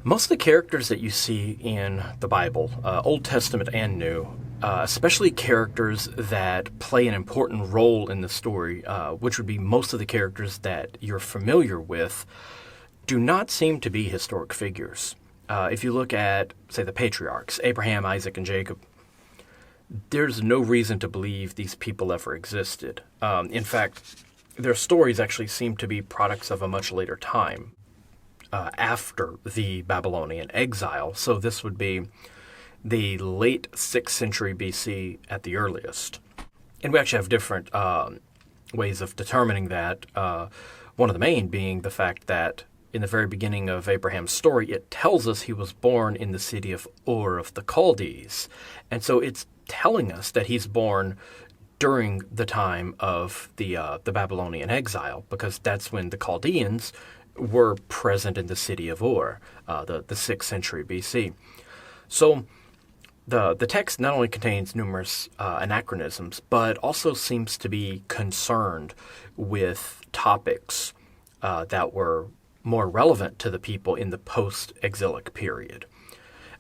Most of the characters that you see in the Bible, Old Testament and New, especially characters that play an important role in the story, which would be most of the characters that you're familiar with, do not seem to be historic figures. If you look at, say, the patriarchs, Abraham, Isaac, and Jacob, there's no reason to believe these people ever existed. In fact, their stories actually seem to be products of a much later time, after the Babylonian exile. So this would be the late 6th century BC at the earliest. And we actually have different ways of determining that. One of the main being the fact that in the very beginning of Abraham's story, it tells us he was born in the city of Ur of the Chaldees. And so it's telling us that he's born during the time of the Babylonian exile, because that's when the Chaldeans were present in the city of Ur, the 6th century BC. So the text not only contains numerous anachronisms, but also seems to be concerned with topics that were more relevant to the people in the post-exilic period.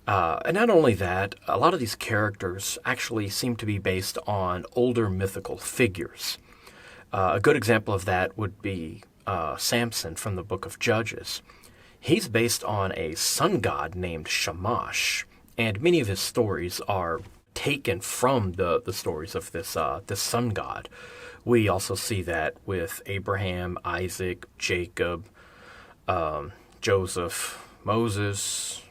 And not only that, a lot of these characters actually seem to be based on older mythical figures. A good example of that would be Samson from the book of Judges. He's based on a sun god named Shamash, and many of his stories are taken from the stories of this sun god. We also see that with Abraham, Isaac, Jacob, Joseph, Moses,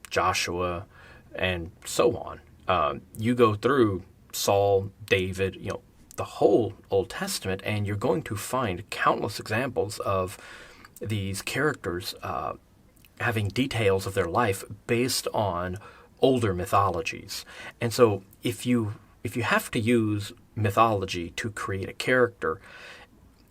Joshua, and so on. You go through Saul, David, the whole Old Testament, and you're going to find countless examples of these characters having details of their life based on older mythologies. And so if you have to use mythology to create a character,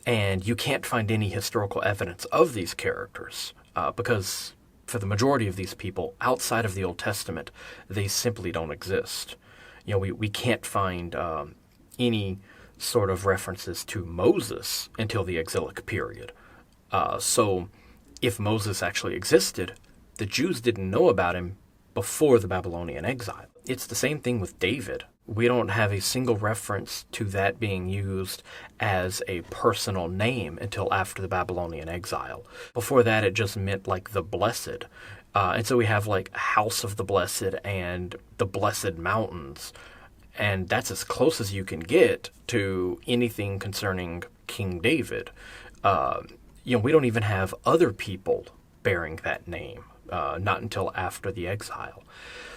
and you can't find any historical evidence of these characters, because for the majority of these people outside of the Old Testament, they simply don't exist. We can't find any sort of references to Moses until the exilic period. So if Moses actually existed, the Jews didn't know about him before the Babylonian exile. It's the same thing with David. We don't have a single reference to that being used as a personal name until after the Babylonian exile. Before that, it just meant like the blessed. And so we have like House of the Blessed and the Blessed Mountains. And that's as close as you can get to anything concerning King David. We don't even have other people bearing that name, not until after the exile.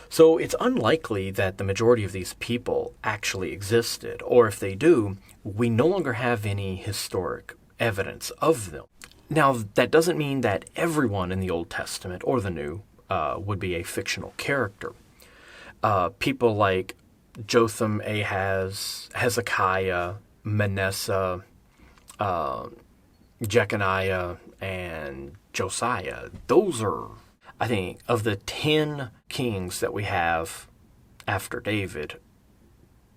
So it's unlikely that the majority of these people actually existed, or if they do, we no longer have any historic evidence of them. Now, that doesn't mean that everyone in the Old Testament or the New would be a fictional character. People like Jotham, Ahaz, Hezekiah, Manasseh, Jeconiah, and Josiah, those are, I think, of the 10 kings that we have after David,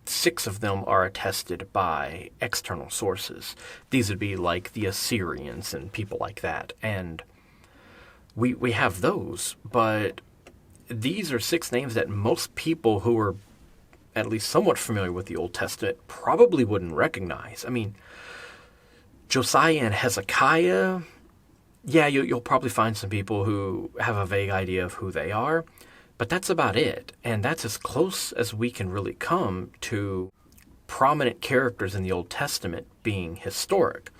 6 of them are attested by external sources. These would be like the Assyrians and people like that. And we have those, but these are 6 names that most people who are at least somewhat familiar with the Old Testament probably wouldn't recognize. I mean, Josiah and Hezekiah, yeah, you'll probably find some people who have a vague idea of who they are, but that's about it. And that's as close as we can really come to prominent characters in the Old Testament being historic.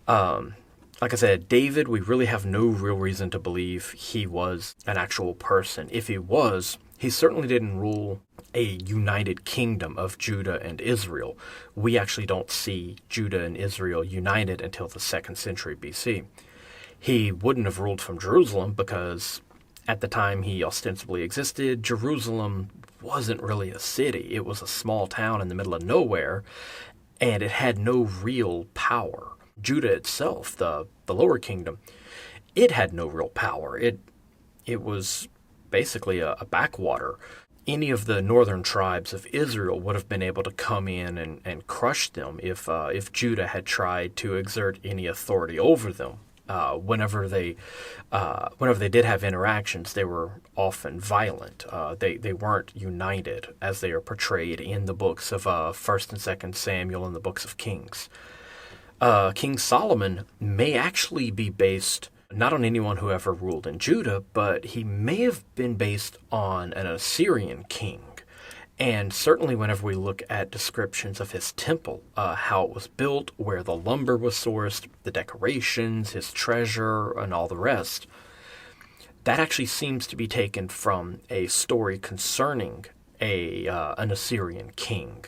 Like I said, David, we really have no real reason to believe he was an actual person. If he was, he certainly didn't rule a united kingdom of Judah and Israel. We actually don't see Judah and Israel united until the 2nd century BC. He wouldn't have ruled from Jerusalem because at the time he ostensibly existed, Jerusalem wasn't really a city. It was a small town in the middle of nowhere, and it had no real power. Judah itself, the lower kingdom, it had no real power. It was basically a backwater. Any of the northern tribes of Israel would have been able to come in and crush them if Judah had tried to exert any authority over them. Whenever they did have interactions, they were often violent. They weren't united as they are portrayed in the books of First and Second Samuel and the books of Kings. King Solomon may actually be based not on anyone who ever ruled in Judah, but he may have been based on an Assyrian king. And certainly whenever we look at descriptions of his temple, how it was built, where the lumber was sourced, the decorations, his treasure, and all the rest, that actually seems to be taken from a story concerning an Assyrian king.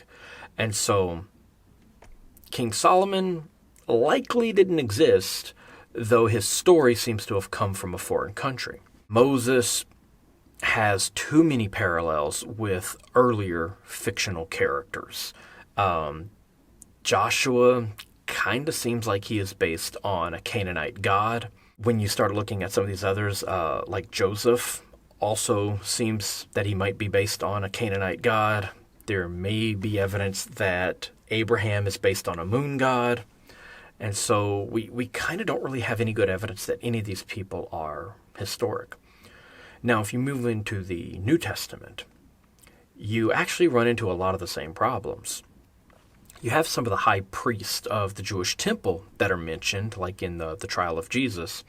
And so King Solomon likely didn't exist, though his story seems to have come from a foreign country. Moses has too many parallels with earlier fictional characters. Joshua kind of seems like he is based on a Canaanite god. When you start looking at some of these others, like Joseph, also seems that he might be based on a Canaanite god. There may be evidence that Abraham is based on a moon god. And so we kind of don't really have any good evidence that any of these people are historic. Now, if you move into the New Testament, you actually run into a lot of the same problems. You have some of the high priests of the Jewish temple that are mentioned, like in the trial of Jesus.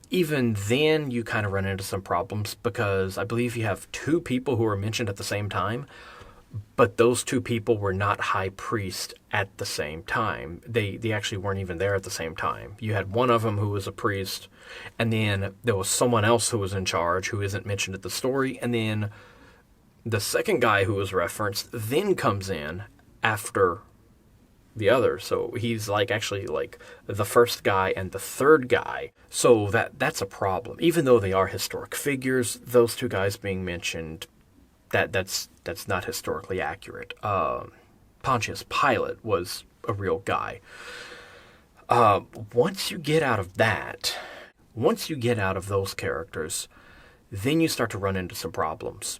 Even then, you kind of run into some problems because I believe you have two people who are mentioned at the same time, but those two people were not high priests at the same time. They actually weren't even there at the same time. You had one of them who was a priest, and then there was someone else who was in charge who isn't mentioned at the story, and then the second guy who was referenced then comes in after the other. So he's actually the first guy and the third guy. So that's a problem. Even though they are historic figures, those two guys being mentioned, that's not historically accurate. Pontius Pilate was a real guy. Once you get out of those characters, then you start to run into some problems.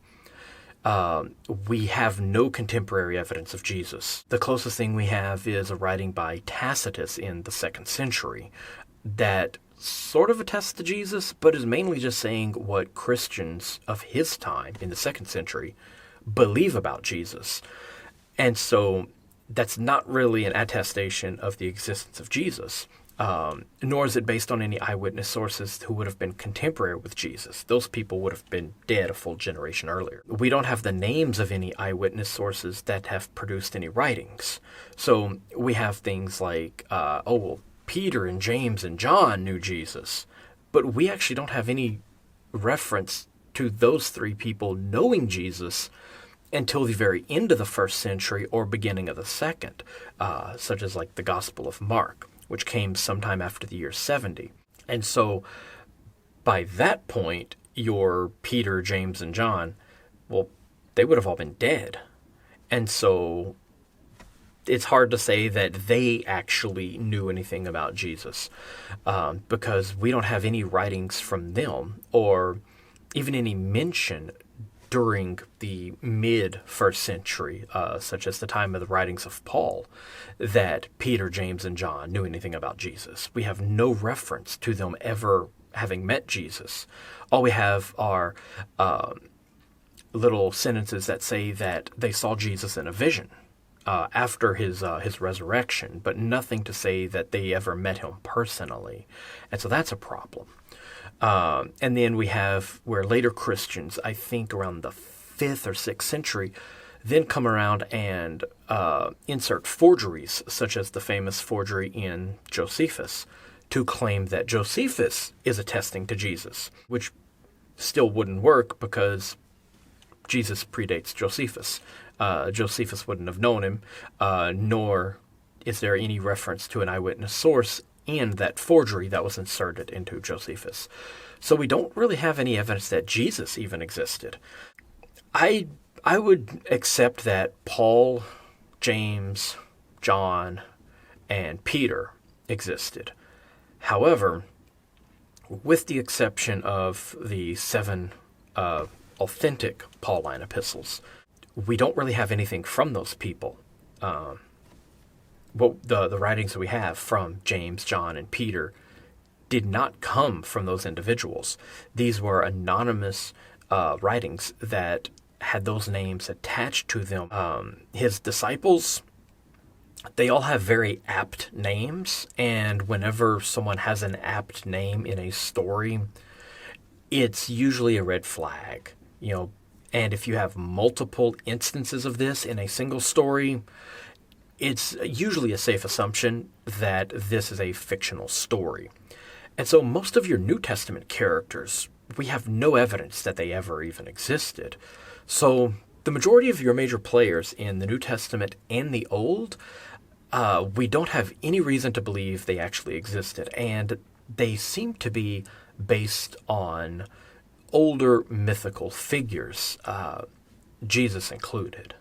We have no contemporary evidence of Jesus. The closest thing we have is a writing by Tacitus in the 2nd century that sort of attests to Jesus, but is mainly just saying what Christians of his time in the 2nd century believe about Jesus. And so that's not really an attestation of the existence of Jesus, nor is it based on any eyewitness sources who would have been contemporary with Jesus. Those people would have been dead a full generation earlier. We don't have the names of any eyewitness sources that have produced any writings. So we have things like, Peter and James and John knew Jesus, but we actually don't have any reference to those three people knowing Jesus until the very end of the 1st century or beginning of the 2nd, such as the Gospel of Mark, which came sometime after the year 70. And so by that point, your Peter, James, and John, well, they would have all been dead. And so it's hard to say that they actually knew anything about Jesus, because we don't have any writings from them or even any mention during the mid-1st century, such as the time of the writings of Paul, that Peter, James, and John knew anything about Jesus. We have no reference to them ever having met Jesus. All we have are little sentences that say that they saw Jesus in a vision after his resurrection, but nothing to say that they ever met him personally. And so that's a problem. And then we have where later Christians, I think around the 5th or 6th century, then come around and insert forgeries, such as the famous forgery in Josephus, to claim that Josephus is attesting to Jesus, which still wouldn't work because Jesus predates Josephus. Josephus wouldn't have known him, nor is there any reference to an eyewitness source in that forgery that was inserted into Josephus. So we don't really have any evidence that Jesus even existed. I would accept that Paul, James, John, and Peter existed. However, with the exception of the 7 authentic Pauline epistles, we don't really have anything from those people. The writings that we have from James, John, and Peter did not come from those individuals. These were anonymous writings that had those names attached to them. His disciples, they all have very apt names, and whenever someone has an apt name in a story, it's usually a red flag. And if you have multiple instances of this in a single story, it's usually a safe assumption that this is a fictional story. And so most of your New Testament characters, we have no evidence that they ever even existed. So the majority of your major players in the New Testament and the Old, we don't have any reason to believe they actually existed. And they seem to be based on older mythical figures, Jesus included.